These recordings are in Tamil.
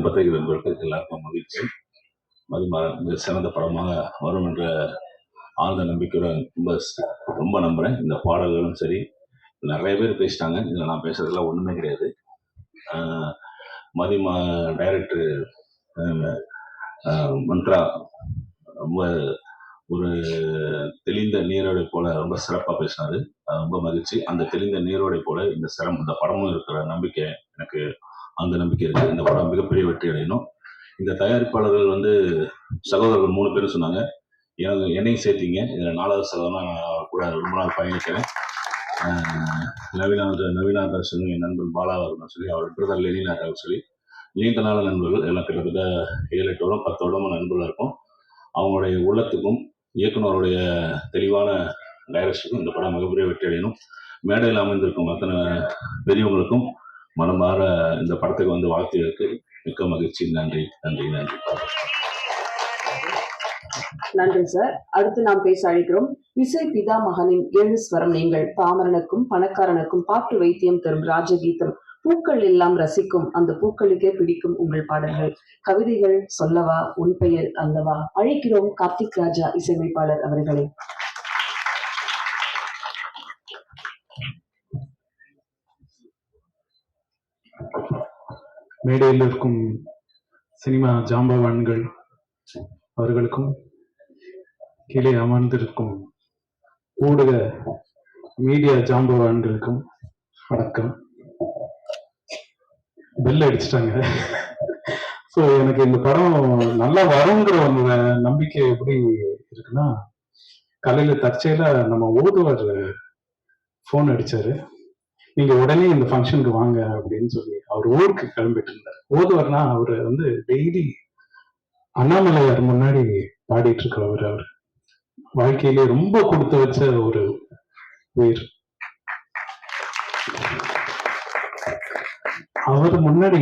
பத்திரிகை நண்பர்களுக்கு எல்லாருக்கும் மகிழ்ச்சி. அது சிறந்த படமாக வரும் என்ற ஆழ்ந்த நம்பிக்கையோட ரொம்ப நம்புறேன். இந்த பாடல்களும் சரி, நிறைய பேர் பேசிட்டாங்க. இதில் நான் பேசுறதுலாம் ஒன்றுமே கிடையாது. டைரக்டர் மந்த்ரா ரொம்ப ஒரு தெளிந்த நீரோடை போல ரொம்ப சிறப்பாக பேசினாரு. ரொம்ப மகிழ்ச்சி. அந்த தெளிந்த நீரோடை போல இந்த படமும் இருக்கிற நம்பிக்கை எனக்கு, அந்த நம்பிக்கை இருக்கு. இந்த படம் மிகப்பெரிய வெற்றி அடையணும். இந்த தயாரிப்பாளர்கள் சகோதரர்கள் 3 பேரும் சொன்னாங்க, என்னையும் சேர்த்திங்க. இதில் 4வது சகோதரனா நான் கூட ரொம்ப நாள் பயணிக்கிறேன். நவீனாதர் சொல்லி என் நண்பன் பாலா அவர்கள் சொல்லி, அவர் பிரதர் லெனினார் சொல்லி நீண்ட நாள் நண்பர்கள். எல்லாம் கிட்டத்தட்ட 7-8 வருடம் 10 வருடமும் நண்பர்களாக இருக்கும். அவங்களுடைய உள்ளத்துக்கும் இயக்குனருடைய தெளிவான டைரக்ஷனுக்கும் இந்த படம் மிகப்பெரிய வெற்றி அடையணும். மேடையில் அமைந்திருக்கும் அத்தனை பெரியவங்களுக்கும் மனமாற இந்த படத்துக்கு வாழ்த்தியதற்கு மிக்க மகிழ்ச்சி. நன்றி நன்றி நன்றி நன்றி சார். அடுத்து நாம் பேச அழைக்கிறோம் இசை பிதா மகனின் 7 ஸ்வரம் நீங்கள், பாமரனுக்கும் பணக்காரனுக்கும் பாட்டு வைத்தியம் தரும் ராஜகீதம், பூக்கள் எல்லாம் ரசிக்கும் அந்த பூக்களுக்கே பிடிக்கும் உங்கள் பாடல்கள், கவிதைகள் சொல்லவா உன் பெயர் அல்லவா. அழைக்கிறோம் கார்த்திக் ராஜா இசையமைப்பாளர் அவர்களை. மேடையில் இருக்கும் சினிமா ஜாம்பவான்கள் அவர்களுக்கும் கீழே அமர்ந்திருக்கும் ஊடக மீடியா ஜாம்பவான்களுக்கும் வணக்கம். பெல் அடிச்சுட்டாங்க. ஸோ எனக்கு இந்த படம் நல்லா வருங்கிற ஒரு நம்பிக்கை எப்படி இருக்குன்னா, காலையில தற்செயலா நம்ம ஓதுவர் ஃபோன் அடிச்சாரு, நீங்க உடனே இந்த ஃபங்க்ஷனுக்கு வாங்க அப்படின்னு சொல்லி. அவர் ஊருக்கு கிளம்பிட்டு இருந்தார். ஓதுவர்னா அவரு டெய்லி அண்ணாமலையார் முன்னாடி பாடிட்டு இருக்கிறவர். அவர் வாழ்க்கையிலே ரொம்ப கொடுத்து வச்ச ஒரு உயிர். அவர் முன்னாடி,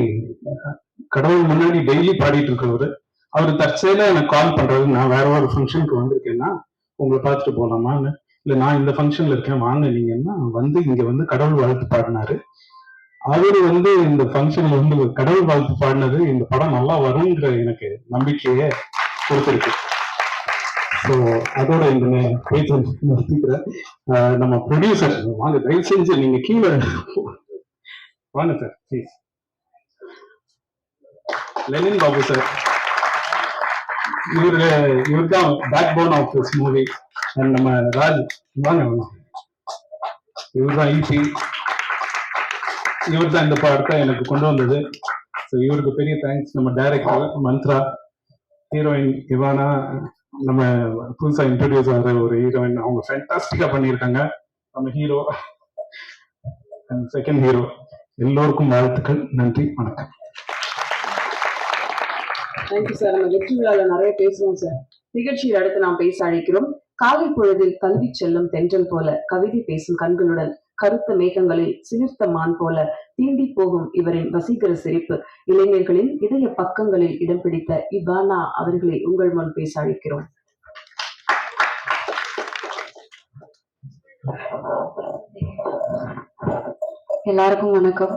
கடவுள் முன்னாடி டெய்லி பாடிட்டு இருக்கிறவரு. அவரு தற்செயலா எனக்கு கால் பண்றாரு, நான் வேற ஒரு ஃபங்க்ஷனுக்கு வந்திருக்கேன்னா உங்களை பார்த்துட்டு போலாமான்னு. இல்ல நான் இந்த ஃபங்க்ஷன்ல இருக்கேன் வாங்க நீங்கன்னா இங்க கடவுள் வாழ்த்து பாடினாரு. அவரு இந்த ஃபங்க்ஷன்ல கடவுள் வாழ்த்து பாடினது இந்த படம் நல்லா வருங்கிற எனக்கு நம்பிக்கையை கொடுத்துருக்கு. ஸோ அதோட இந்த பேச்சு நிறுத்திக்கிறேன். நம்ம ப்ரொடியூசர் வாங்க, தயவு செஞ்சு நீங்க கீழே வாங்க sir please. Lenin Babu sir, இவர் தான் backbone of this movie. நம்ம ராஜ் வாங்க, இவர் தான் ஈசி. இவர் தான் இந்த படத்தை எனக்கு கொண்டு வந்தது. ஸோ இவருக்கு பெரிய தேங்க்ஸ். நம்ம டைரக்டர் மந்த்ரா, ஹீரோயின் இவானா, நம்ம புதுசா இன்ட்ரடியூஸ் ஆகிற ஒரு ஹீரோயின், அவங்க ஃபேண்டாஸ்டிக்கா பண்ணியிருக்காங்க. நம்ம ஹீரோ, செகண்ட் ஹீரோ, எல்லோருக்கும் வாழ்த்துக்கள். நன்றி, வணக்கம். Thank you sir. நம்ம வெற்றி விழாவில் நிறைய பேசுவோம் சார். நிகழ்ச்சியில் அடுத்து நாம் பேச அழைக்கிறோம் காலை பொழுதில் கல்வி செல்லும் தென்றல் போல, கவிதை பேசும் கண்களுடன், கருத்த மேகங்களில் சிலிர்த்த மான் போல தீண்டி போகும் இவரின் வசீகர சிரிப்பு, இளைஞர்களின் இதய பக்கங்களில் இடம் பிடித்த இபானா அவர்களை உங்கள் முன் பேச அழைக்கிறோம். எல்லாருக்கும் வணக்கம்.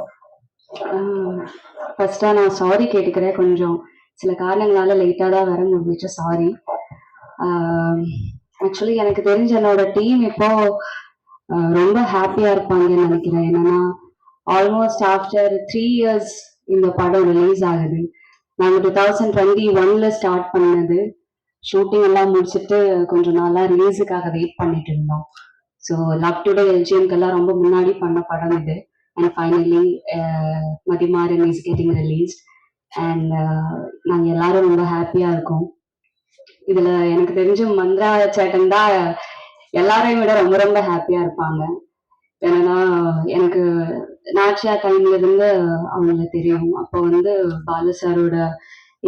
ஃபர்ஸ்டா நான் சாரி கேட்டுக்கிறேன். கொஞ்சம் சில காரணங்களால லேட்டா தான் வர முடிஞ்சிச்சு, சாரி. ஆக்சுவலி எனக்கு தெரிஞ்ச என்னோட டீம் இப்போ ரொம்ப ஹாப்பியா இருப்பாங்கன்னு நினைக்கிறேன். என்னன்னா ஆல்மோஸ்ட் ஆஃப்டர் 3 years இந்த படம் ரிலீஸ் ஆகுது. நாங்க 2021 ஸ்டார்ட் பண்ணது. ஷூட்டிங் எல்லாம் முடிச்சுட்டு கொஞ்சம் நாளா ரிலீஸுக்காக வெயிட் பண்ணிட்டு இருந்தோம். ஸோ லவ் டுடே எல்ஜிஎம்கெல்லாம் ரொம்ப முன்னாடி பண்ண படம் இது. And finally Mathimaran is getting released. And நாங்க எல்லாரும் ரொம்ப ஹாப்பியா இருக்கோம். இதுல எனக்கு தெரிஞ்ச மந்த்ரா சேட்டன் தான் எல்லாரையும் விட ரொம்ப ரொம்ப ஹாப்பியா இருப்பாங்க. ஏன்னா எனக்கு நாச்சியா டைம்ல இருந்து அவங்கள தெரியும். அப்போ பாலு சாரோட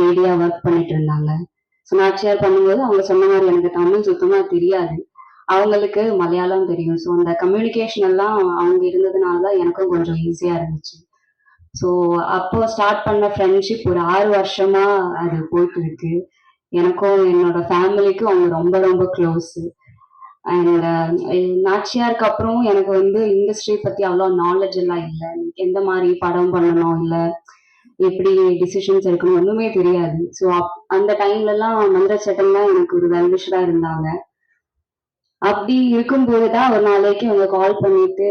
ஏடியா ஒர்க் பண்ணிட்டு இருந்தாங்க. ஸோ நாச்சியார் பண்ணும்போது அவங்க சொன்ன மாதிரி எனக்கு தமிழ் சுத்தமா தெரியாது, அவங்களுக்கு மலையாளம் தெரியும். ஸோ அந்த கம்யூனிகேஷன் எல்லாம் அவங்க இருந்ததுனாலதான் எனக்கும் கொஞ்சம் ஈஸியா இருந்துச்சு. ஸோ அப்போ ஸ்டார்ட் பண்ண ஃப்ரெண்ட்ஷிப் ஒரு 6 வருஷமா அது போயிட்டு இருக்கு. எனக்கும் என்னோட ஃபேமிலிக்கும் அவங்க ரொம்ப ரொம்ப க்ளோஸ். அண்ட் நாச்சியாருக்கு அப்புறம் எனக்கு வந்து இண்டஸ்ட்ரி பத்தி அவ்வளோ நாலேஜ் எல்லாம் இல்லை. எந்த மாதிரி படம் பண்ணணும், இல்லை எப்படி டிசிஷன்ஸ் எடுக்கணும் ஒண்ணுமே தெரியாது. ஸோ அந்த டைம்ல எல்லாம் மந்திர சேட்டன் தான் எனக்கு ஒரு வெல்விஷரா இருந்தாங்க. அப்படி இருக்கும்போது தான் ஒரு நாளைக்கு அவங்க கால் பண்ணிட்டு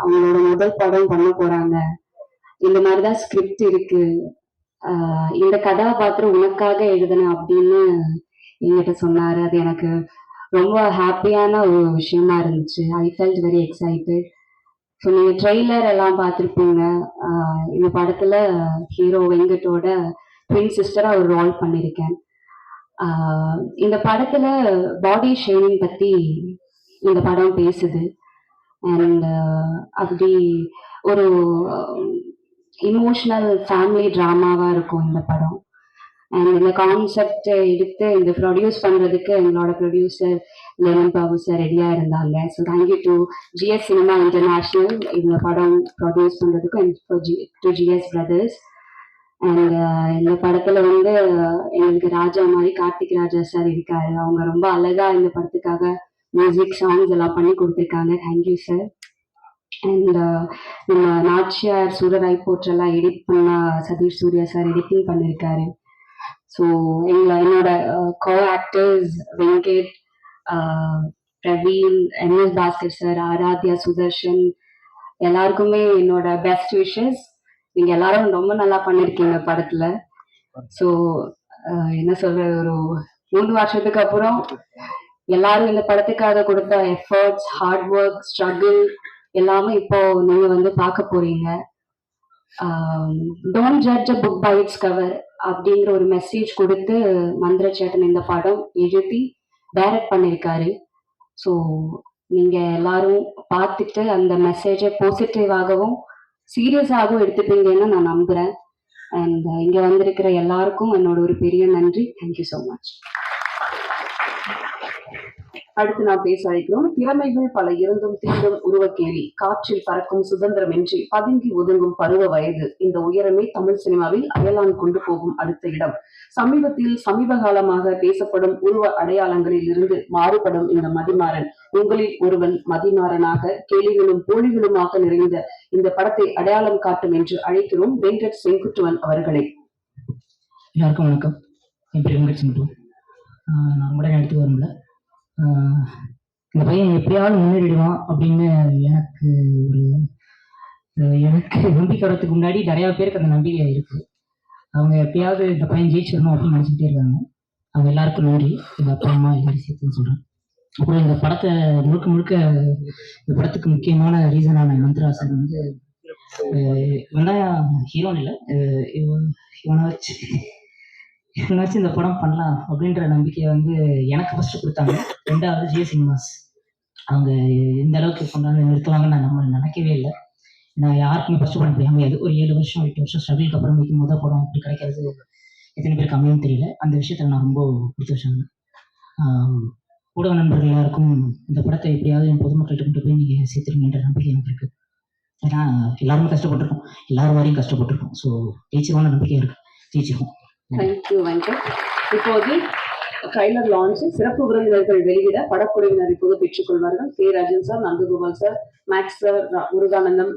அவங்களோட முதல் படம் பண்ண போறாங்க, இந்த மாதிரிதான் ஸ்கிரிப்ட் இருக்கு, இந்த கதாபாத்திரம் உனக்காக எழுதுனேன் அப்படின்னு என்கிட்ட சொன்னாரு. அது எனக்கு ரொம்ப ஹாப்பியான ஒரு விஷயமா இருந்துச்சு. I felt very excited. So நீங்க ட்ரெய்லர் எல்லாம் பார்த்துருப்பீங்க. இந்த படத்துல ஹீரோ வெங்கட்டோட ட்வின் சிஸ்டரா ஒரு ரோல் பண்ணியிருக்கேன். இந்த படத்துல பாடி ஷேமிங் பத்தி இந்த படம் பேசுது. அண்ட் அப்படி ஒரு இமோஷனல் ஃபேமிலி ட்ராமாவா இருக்கும் இந்த படம். அண்ட் இந்த கான்செப்ட் எடுத்து இந்த ப்ரொடியூஸ் பண்றதுக்கு எங்களோட ப்ரொடியூசர் லெமன் பாபு சார் ரெடியா இருந்தாங்க. So thank you to GS cinema international இந்த படம் ப்ரொடியூஸ் பண்றதுக்கு and to GS brothers. And இந்த படத்துல வந்து எங்களுக்கு ராஜா மாதிரி கார்த்திக் ராஜா சார் இருக்காரு. அவங்க ரொம்ப அழகா இந்த படத்துக்காக மியூசிக் சாங்ஸ் எல்லாம் பண்ணி கொடுத்துருக்காங்க. Thank you sir. அண்ட் நம்ம நாச்சியார் சூரராய் போற்றெல்லாம் எடிட் பண்ண சதீஷ் சூர்யா சார் எடிட்டிங் பண்ணியிருக்காரு. ஸோ என்னோட co actors Venkat, Praveen, MS Bhaskar sir, Aaradhya, Sudharshan எல்லாருக்குமே என்னோட பெஸ்ட் விஷஸ். நீங்க எல்லாரும் ரொம்ப நல்லா பண்ணிருக்கீங்க படத்துல. ஸோ என்ன சொல்றது, ஒரு 3 வருஷத்துக்கு அப்புறம் எல்லாரும் இந்த படத்துக்காக கொடுத்த எஃபர்ட்ஸ், ஹார்ட் ஒர்க், ஸ்ட்ரகிள் எல்லாமே இப்போ நீங்க வந்து பார்க்க போறீங்க. Don't judge a book by its cover அப்படிங்கிற ஒரு மெசேஜ் கொடுத்து மந்திர சேட்டன் இந்த படம் எழுதி டைரக்ட் பண்ணியிருக்காரு. ஸோ நீங்க எல்லாரும் பார்த்துட்டு அந்த மெசேஜை பாசிட்டிவாகவும் சீரியஸாகவும் எடுத்துப்பீங்கன்னு நான் நம்புறேன். அண்ட் இங்க வந்திருக்கிற எல்லாருக்கும் என்னோட ஒரு பெரிய நன்றி. Thank you so much. அடுத்து நாம் பேச அழைக்கிறோம். திறமைகள் பல இருந்தும் தீண்டும் உருவக்கேலி, காற்றில் பறக்கும் சுதந்திரமின்றி பதுங்கி ஒதுங்கும் பருவ வயது, இந்த உயரமே தமிழ் சினிமாவில் அயலான் கொண்டு போகும் அடுத்த இடம். சமீப காலமாக பேசப்படும் உருவ அடையாளங்களில் இருந்து மாறுபடும் இந்த மதிமாறன் உங்களில் ஒருவன் மதிமாறனாக கேலிகளும் போலிகளுமாக நிறைந்த இந்த படத்தை அடையாளம் காட்டும் என்று அழைக்கிறோம் வெங்கட் செங்குட்டுவன் அவர்களை. எல்லாருக்கும் வணக்கம். என் பேர் வெங்கட் செங்குட்டுவன். நான் ரொம்ப எடுத்து வரல. இந்த பையன் எப்படியாவது முன்னேறிடுவான் அப்படின்னு எனக்கு நம்பிக்கை வரதுக்கு முன்னாடி நிறையா பேருக்கு அந்த நம்பிக்கை இருக்குது. அவங்க எப்படியாவது இந்த பையன் ஜெயிச்சிடணும் அப்படின்னு நினச்சிக்கிட்டே இருக்காங்க. அவங்க எல்லாருக்கும் நன்றி. எங்கள் அப்பா அம்மா எல்லாரும் சேர்த்துன்னு சொல்கிறேன். அப்புறம் இந்த படத்தை முழுக்க இந்த படத்துக்கு முக்கியமான ரீசனான மந்த்ராசன் வந்து இவன் தான் ஹீரோன் இல்லை, இவனை வச்சு இந்த படம் பண்ணலாம் அப்படின்ற நம்பிக்கையை வந்து எனக்கு ஃபர்ஸ்ட் கொடுத்தாங்க. 2வது ஜிஎஸ் சினிமாஸ் அவங்க இந்த அளவுக்கு கொண்டாந்து நிறுத்துவாங்கன்னு நான் நினைக்கவே இல்லை. நான் யாருக்குமே ஃபர்ஸ்ட் படம் பண்ண முடியாது. ஒரு 7 வருஷம் 8 வருஷம் ஸ்ட்ரகிளுக்கு அப்புறம் வைக்கும் முதல் படம் அப்படி கிடைக்கிறது எத்தனை பேருக்கு அமையும் தெரியல. அந்த விஷயத்தில் நான் ரொம்ப கொடுத்து வச்சாங்க. ஊடக நண்பர்கள் எல்லாருக்கும் இந்த படத்தை எப்படியாவது என் பொதுமக்கள்கிட்ட கொண்டு போய் நீங்கள் சேர்த்துருங்கன்ற நம்பிக்கை எனக்கு இருக்குது. ஏன்னா எல்லாருமே கஷ்டப்பட்டிருக்கோம், எல்லாரும் வரையும் கஷ்டப்பட்டிருக்கோம். ஸோ ஜெயிச்சிருவான நம்பிக்கை இருக்குது, ஜெயிச்சிருக்கோம். தேங்க்யூ வெங்கட். இப்போது ட்ரைலர் லான்ச் சிறப்பு விருந்தினர்கள் வெளியிட படக்குழுவினர் இப்போது பெற்றுக் கொள்வார்கள். K Rajan sir, Nandagopal sir, Max sir, Muruganandam